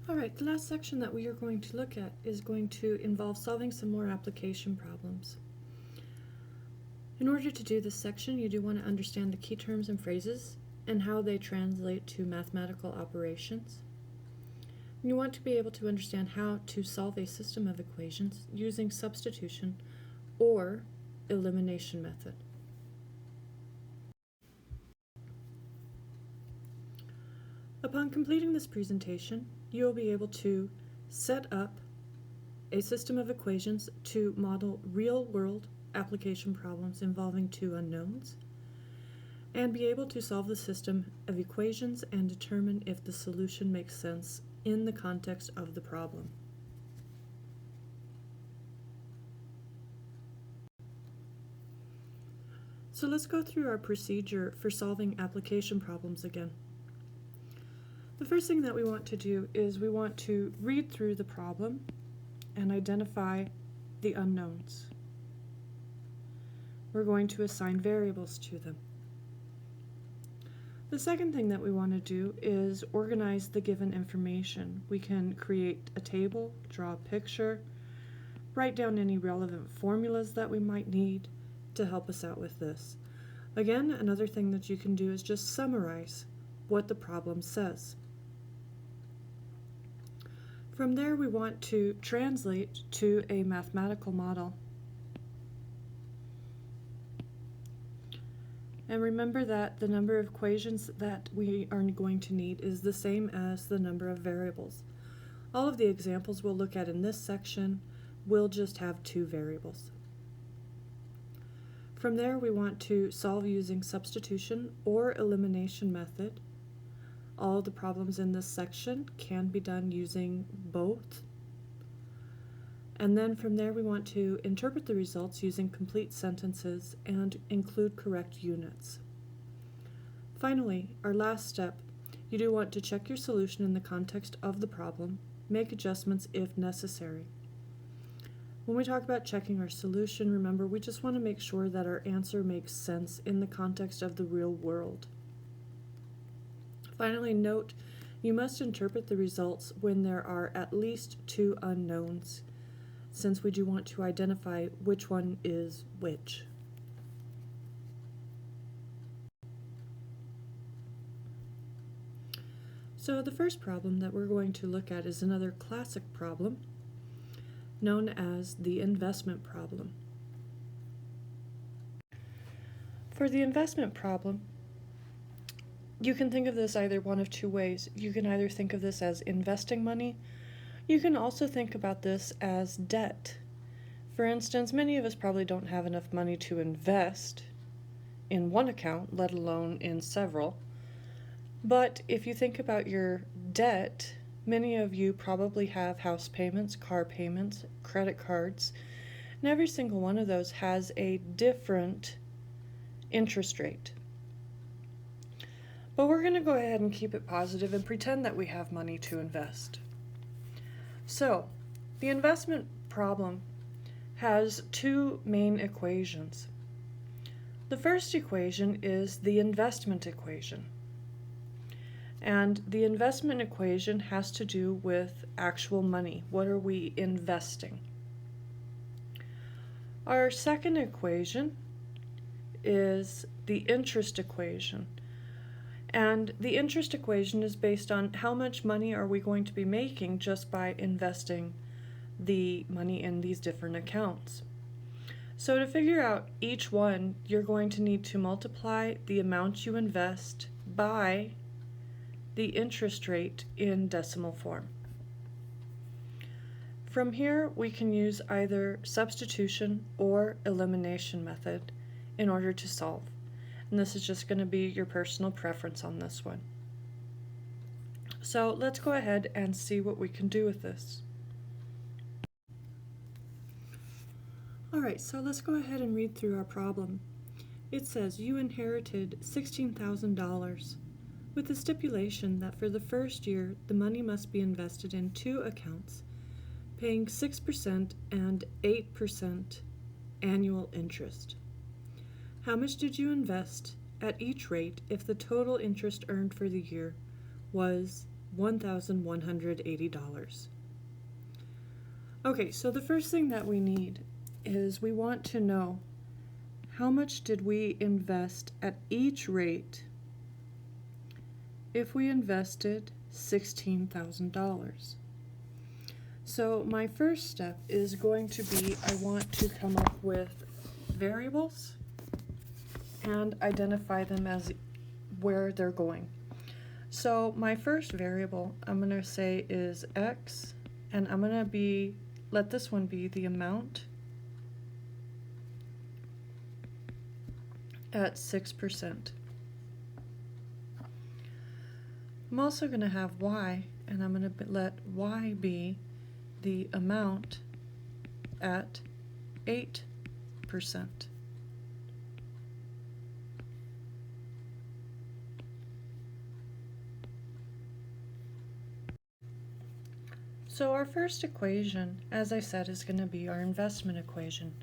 Alright, the last section that we are going to look at is going to involve solving some more application problems. In order to do this section, you do want to understand the key terms and phrases and how they translate to mathematical operations. And you want to be able to understand how to solve a system of equations using substitution or elimination method. Upon completing this presentation, you will be able to set up a system of equations to model real-world application problems involving two unknowns, and be able to solve the system of equations and determine if the solution makes sense in the context of the problem. So let's go through our procedure for solving application problems again. The first thing that we want to do is we want to read through the problem and identify the unknowns. We're going to assign variables to them. The second thing that we want to do is organize the given information. We can create a table, draw a picture, write down any relevant formulas that we might need to help us out with this. Again, another thing that you can do is just summarize what the problem says. From there, we want to translate to a mathematical model. And remember that the number of equations that we are going to need is the same as the number of variables. All of the examples we'll look at in this section will just have two variables. From there, we want to solve using substitution or elimination method. All the problems in this section can be done using both. And then from there, we want to interpret the results using complete sentences and include correct units. Finally, our last step, you do want to check your solution in the context of the problem, make adjustments if necessary. When we talk about checking our solution, remember, we just want to make sure that our answer makes sense in the context of the real world. Finally, note, you must interpret the results when there are at least two unknowns, since we do want to identify which one is which. So the first problem that we're going to look at is another classic problem known as the investment problem. For the investment problem, you can think of this either one of two ways. You can either think of this as investing money. You can also think about this as debt. For instance, many of us probably don't have enough money to invest in one account, let alone in several. But if you think about your debt, many of you probably have house payments, car payments, credit cards, and every single one of those has a different interest rate. But we're going to go ahead and keep it positive and pretend that we have money to invest. So, the investment problem has two main equations. The first equation is the investment equation. And the investment equation has to do with actual money. What are we investing? Our second equation is the interest equation. And the interest equation is based on how much money are we going to be making just by investing the money in these different accounts. So to figure out each one, you're going to need to multiply the amount you invest by the interest rate in decimal form. From here, we can use either substitution or elimination method in order to solve. And this is just going to be your personal preference on this one. So let's go ahead and see what we can do with this. Alright, so let's go ahead and read through our problem. It says you inherited $16,000 with the stipulation that for the first year the money must be invested in two accounts, paying 6% and 8% annual interest. How much did you invest at each rate if the total interest earned for the year was $1,180. Okay, so the first thing that we need is we want to know how much did we invest at each rate if we invested $16,000. So my first step is going to be I want to come up with variables and identify them as where they're going. So my first variable I'm going to say is x, and I'm going to let this one be the amount at 6%. I'm also going to have y, and I'm going to let y be the amount at 8%. So our first equation, as I said, is going to be our investment equation.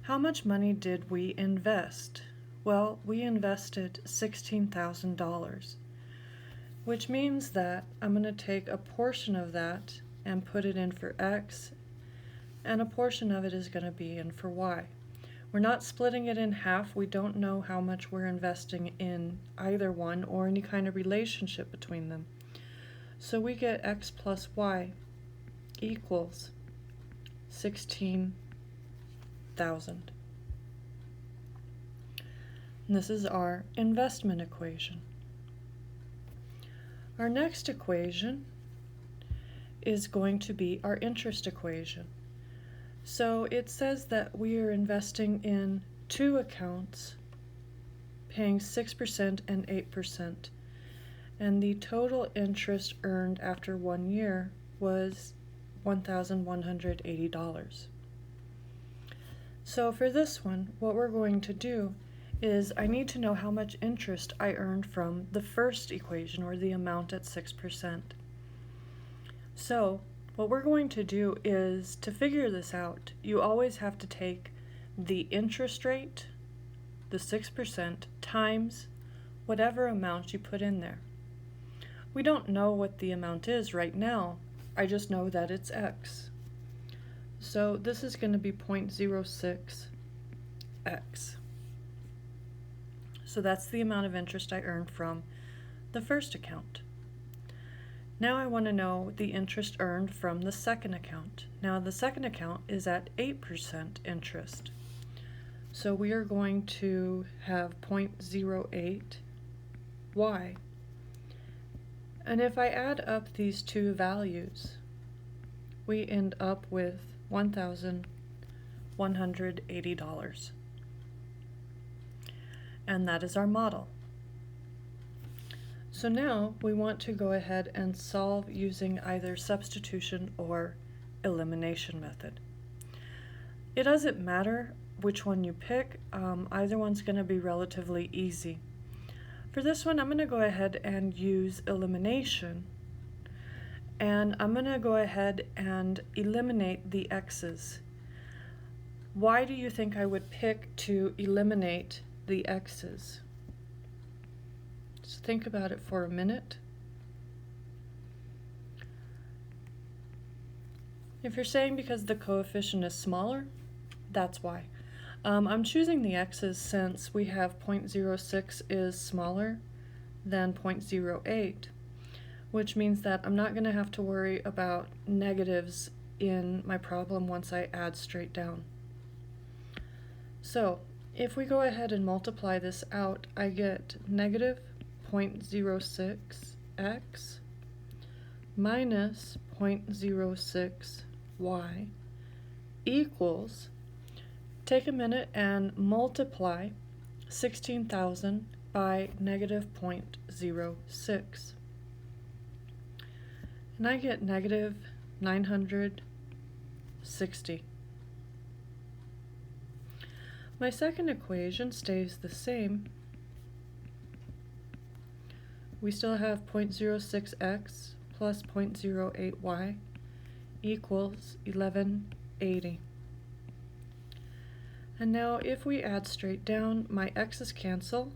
How much money did we invest? Well, we invested $16,000, which means that I'm going to take a portion of that and put it in for x, and a portion of it is going to be in for y. We're not splitting it in half. We don't know how much we're investing in either one or any kind of relationship between them. So we get x plus y equals 16,000. And this is our investment equation. Our next equation is going to be our interest equation. So it says that we are investing in two accounts, paying 6% and 8%, and the total interest earned after 1 year was $1,180. So for this one, what we're going to do is I need to know how much interest I earned from the first equation, or the amount at 6%. So what we're going to do is, to figure this out, you always have to take the interest rate, the 6%, times whatever amount you put in there. We don't know what the amount is right now. I just know that it's x. So this is going to be 0.06x. So that's the amount of interest I earned from the first account. Now I want to know the interest earned from the second account. Now the second account is at 8% interest. So we are going to have 0.08y. And if I add up these two values, we end up with $1,180. And that is our model. So now we want to go ahead and solve using either substitution or elimination method. It doesn't matter which one you pick, either one's going to be relatively easy. For this one, I'm going to go ahead and use elimination, and I'm going to go ahead and eliminate the x's. Why do you think I would pick to eliminate the x's? Just think about it for a minute. If you're saying because the coefficient is smaller, that's why. I'm choosing the x's since we have 0.06 is smaller than 0.08, which means that I'm not going to have to worry about negatives in my problem once I add straight down. So if we go ahead and multiply this out, I get negative 0.06x minus 0.06y equals, take a minute and multiply 16,000 by negative 0.06. And I get negative 960. My second equation stays the same. We still have 0.06x plus 0.08y equals 1180. And now if we add straight down, my x's cancel.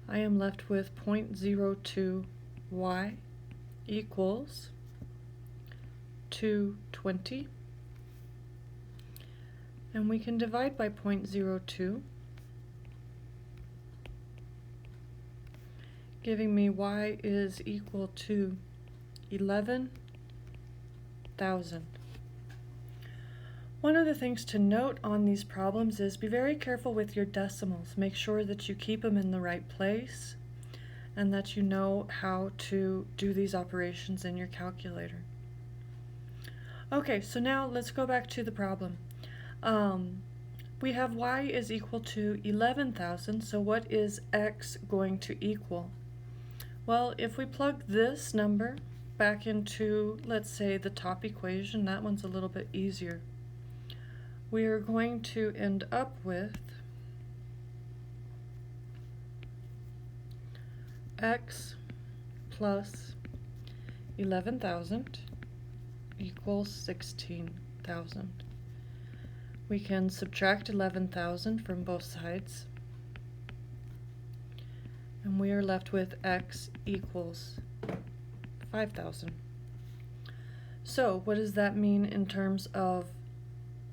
I am left with 0.02 y equals 220, and we can divide by 0.02, giving me y is equal to 11,000. One of the things to note on these problems is be very careful with your decimals. Make sure that you keep them in the right place and that you know how to do these operations in your calculator. Okay, so now let's go back to the problem. We have y is equal to 11,000, so what is x going to equal? Well, if we plug this number back into, let's say, the top equation, that one's a little bit easier. We are going to end up with x plus 11,000 equals 16,000. We can subtract 11,000 from both sides, and we are left with x equals 5,000. So what does that mean in terms of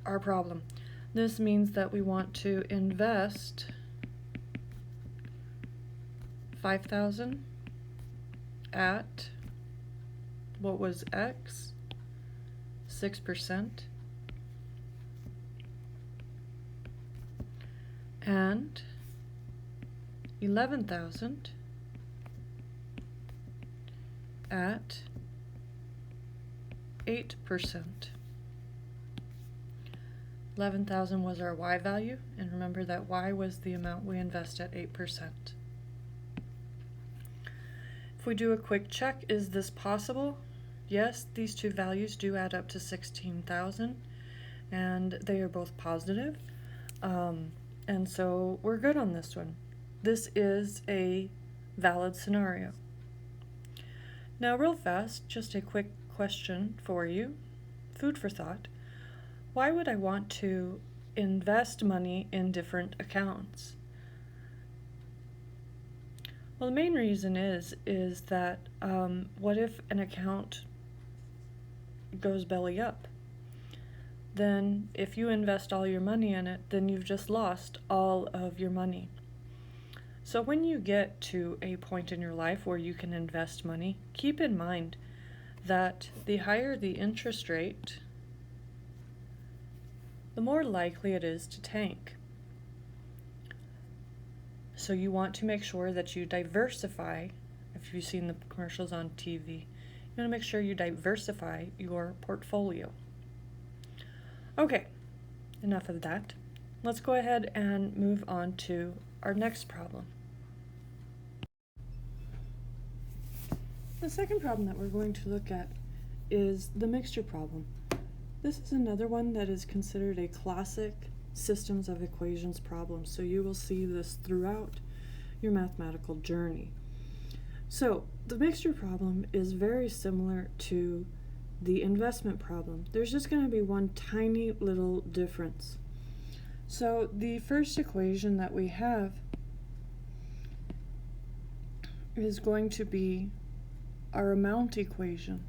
our problem? This means that we want to invest 5,000 at, what was x? 6%. And 11,000 at 8%. 11,000 was our y value, and remember that y was the amount we invest at 8%. If we do a quick check, is this possible? Yes, these two values do add up to 16,000, and they are both positive. And so we're good on this one. This is a valid scenario. Now, real fast, just a quick question for you, food for thought. Why would I want to invest money in different accounts? Well, the main reason is that what if an account goes belly up? Then if you invest all your money in it, then you've just lost all of your money. So when you get to a point in your life where you can invest money, keep in mind that the higher the interest rate, the more likely it is to tank. So you want to make sure that you diversify. If you've seen the commercials on TV, you want to make sure you diversify your portfolio. Okay, enough of that. Let's go ahead and move on to our next problem. The second problem that we're going to look at is the mixture problem. This is another one that is considered a classic systems of equations problem, so you will see this throughout your mathematical journey. So the mixture problem is very similar to the investment problem. There's just going to be one tiny little difference. So the first equation that we have is going to be our amount equation,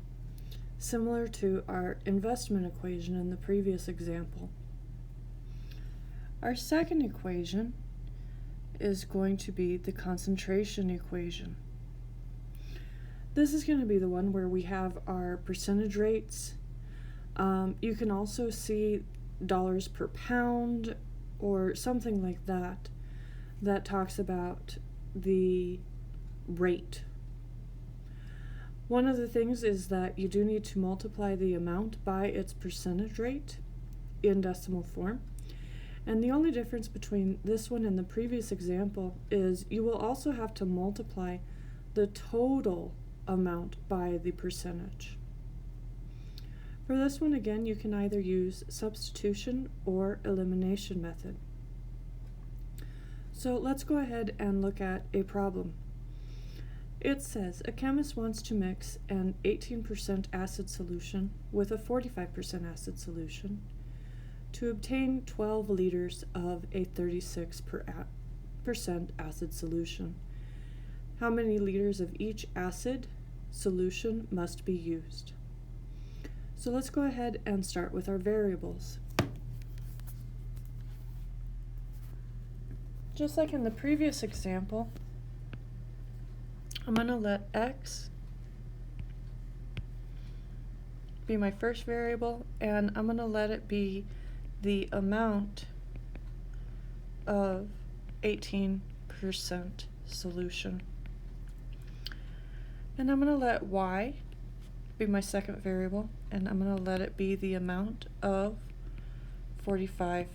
similar to our investment equation in the previous example. Our second equation is going to be the concentration equation. This is going to be the one where we have our percentage rates. You can also see dollars per pound or something like that, that talks about the rate. One of the things is that you do need to multiply the amount by its percentage rate in decimal form. And the only difference between this one and the previous example is you will also have to multiply the total amount by the percentage. For this one, again, you can either use substitution or elimination method. So let's go ahead and look at a problem. It says a chemist wants to mix an 18% acid solution with a 45% acid solution to obtain 12 liters of a 36% acid solution. How many liters of each acid solution must be used. So let's go ahead and start with our variables. Just like in the previous example, I'm going to let x be my first variable, and I'm going to let it be the amount of 18% solution. And I'm going to let y be my second variable, and I'm going to let it be the amount of 45%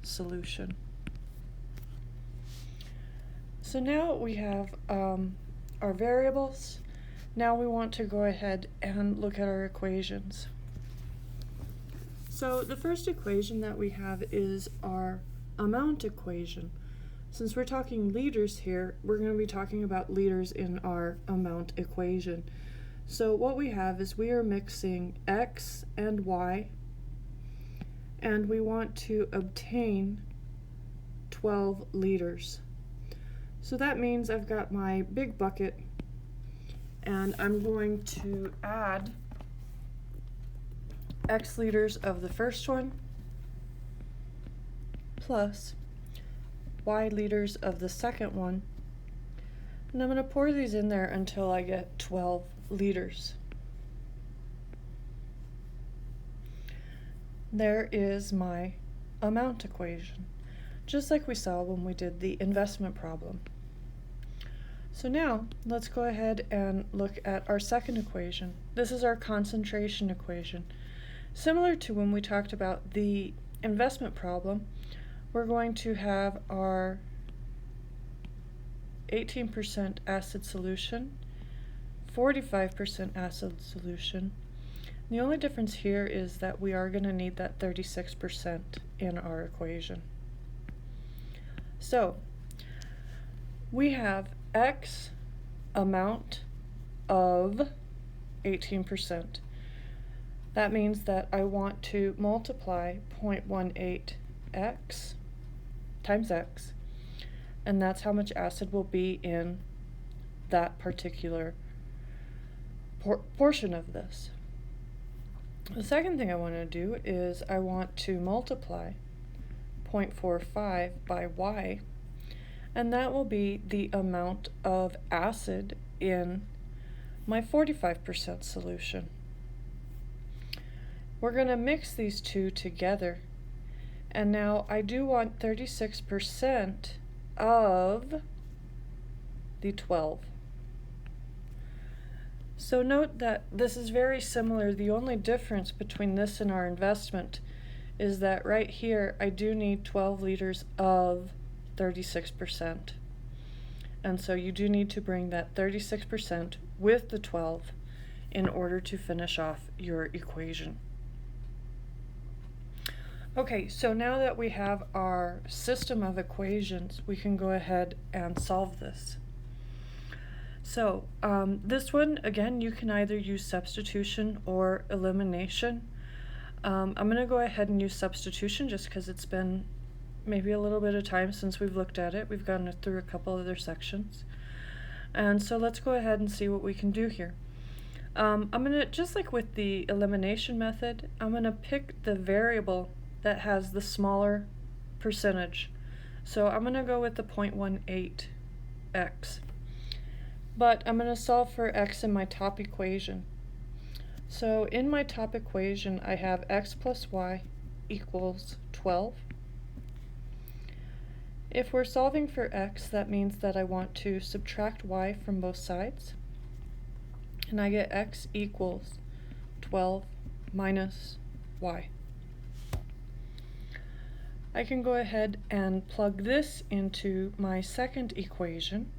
solution. So now we have our variables. Now we want to go ahead and look at our equations. So the first equation that we have is our amount equation. Since we're talking liters here, we're going to be talking about liters in our amount equation. So what we have is we are mixing x and y, and we want to obtain 12 liters. So that means I've got my big bucket, and I'm going to add x liters of the first one plus y liters of the second one, and I'm going to pour these in there until I get 12 liters. There is my amount equation, just like we saw when we did the investment problem. So now let's go ahead and look at our second equation. This is our concentration equation. Similar to when we talked about the investment problem, we're going to have our 18% acid solution, 45% acid solution. The only difference here is that we are going to need that 36% in our equation. So we have x amount of 18%. That means that I want to multiply 0.18x times x, and that's how much acid will be in that particular portion of this. The second thing I want to do is I want to multiply 0.45 by y, and that will be the amount of acid in my 45% solution. We're going to mix these two together, and now I do want 36% of the 12. So note that this is very similar. The only difference between this and our investment is that right here I do need 12 liters of 36%. And so you do need to bring that 36% with the 12 in order to finish off your equation. Okay, so now that we have our system of equations, we can go ahead and solve this. So this one, again, you can either use substitution or elimination. I'm going to go ahead and use substitution just because it's been maybe a little bit of time since we've looked at it. We've gone through a couple other sections. And so let's go ahead and see what we can do here. I'm going to, just like with the elimination method, I'm going to pick the variable that has the smaller percentage. So I'm going to go with the 0.18x. But I'm going to solve for x in my top equation. So in my top equation, I have x plus y equals 12. If we're solving for x, that means that I want to subtract y from both sides. And I get x equals 12 minus y. I can go ahead and plug this into my second equation.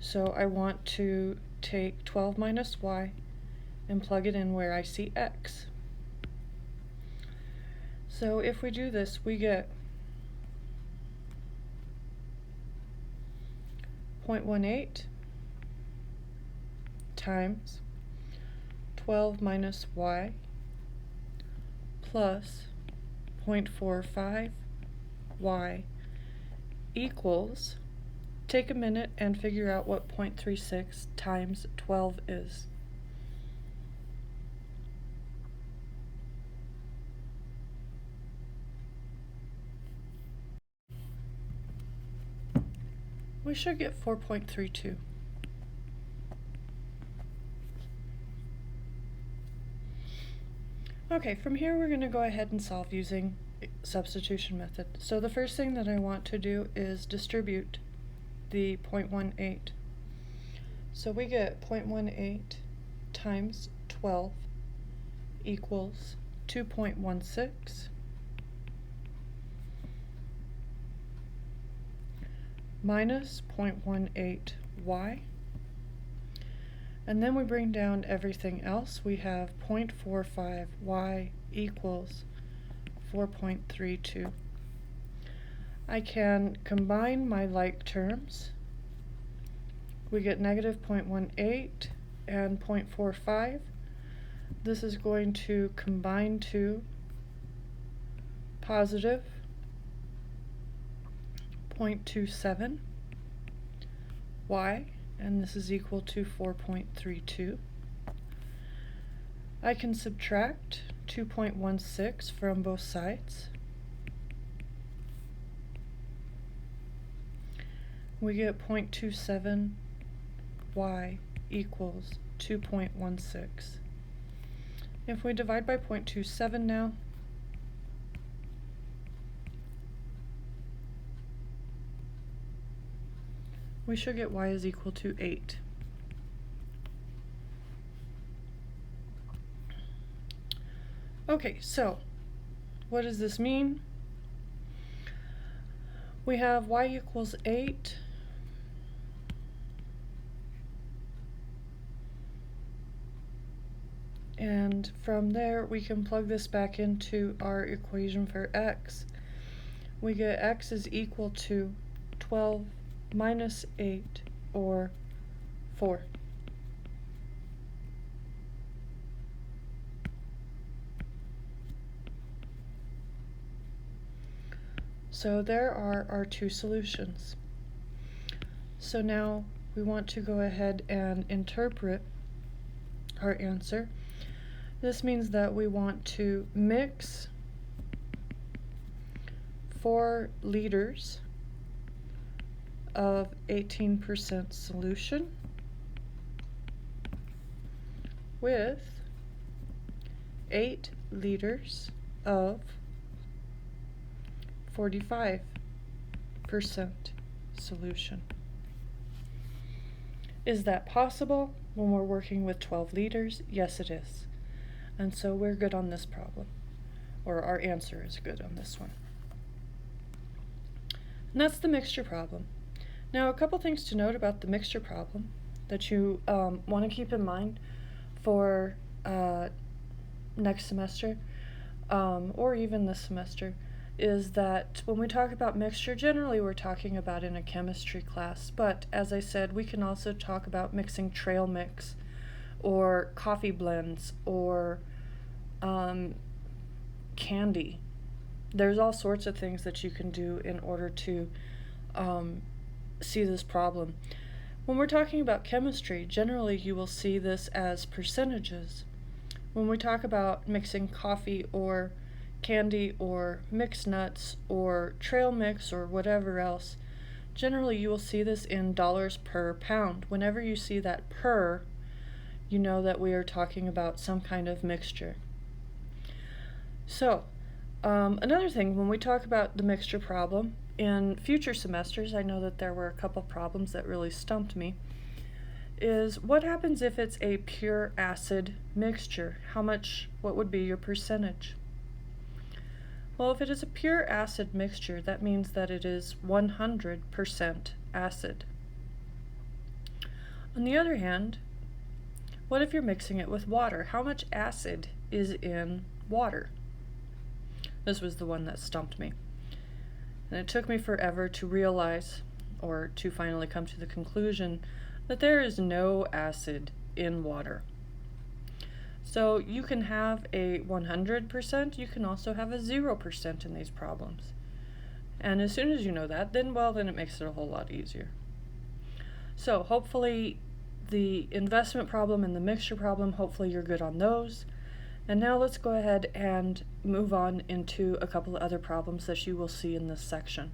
So I want to take 12 minus y and plug it in where I see x. So if we do this, we get 0.18 times 12 minus y plus 0.45 y equals take a minute and figure out what 0.36 times 12 is. We should get 4.32. Okay, from here we're going to go ahead and solve using substitution method. So the first thing that I want to do is distribute the 0.18. So we get 0.18 times 12 equals 2.16 minus 0.18y. And then we bring down everything else. We have 0.45y equals 4.32. I can combine my like terms. We get negative 0.18 and 0.45. This is going to combine to positive 0.27y, and this is equal to 4.32. I can subtract 2.16 from both sides. We get 0.27y equals 2.16. If we divide by 0.27 now, we should get y is equal to 8. Okay, so what does this mean? We have y equals 8. And from there we can plug this back into our equation for x. We get x is equal to 12 minus 8, or 4. So there are our two solutions. So now we want to go ahead and interpret our answer. This means that we want to mix 4 liters of 18% solution with 8 liters of 45% solution. Is that possible when we're working with 12 liters? Yes, it is. And so we're good on this problem, or our answer is good on this one. And that's the mixture problem. Now, a couple things to note about the mixture problem that you want to keep in mind for next semester, or even this semester, is that when we talk about mixture, generally we're talking about in a chemistry class, but as I said, we can also talk about mixing trail mix, or coffee blends, or candy. There's all sorts of things that you can do in order to see this problem. When we're talking about chemistry, generally you will see this as percentages. When we talk about mixing coffee or candy or mixed nuts or trail mix or whatever else, generally you will see this in dollars per pound. Whenever you see that per, you know that we are talking about some kind of mixture. So, another thing, when we talk about the mixture problem, in future semesters, I know that there were a couple problems that really stumped me, is what happens if it's a pure acid mixture? What would be your percentage? Well, if it is a pure acid mixture, that means that it is 100% acid. On the other hand, what if you're mixing it with water? How much acid is in water? This was the one that stumped me. And it took me forever to realize, or to finally come to the conclusion, that there is no acid in water. So you can have a 100%, you can also have a 0% in these problems. And as soon as you know that, then it makes it a whole lot easier. So hopefully the investment problem and the mixture problem, hopefully you're good on those. And now let's go ahead and move on into a couple of other problems that you will see in this section.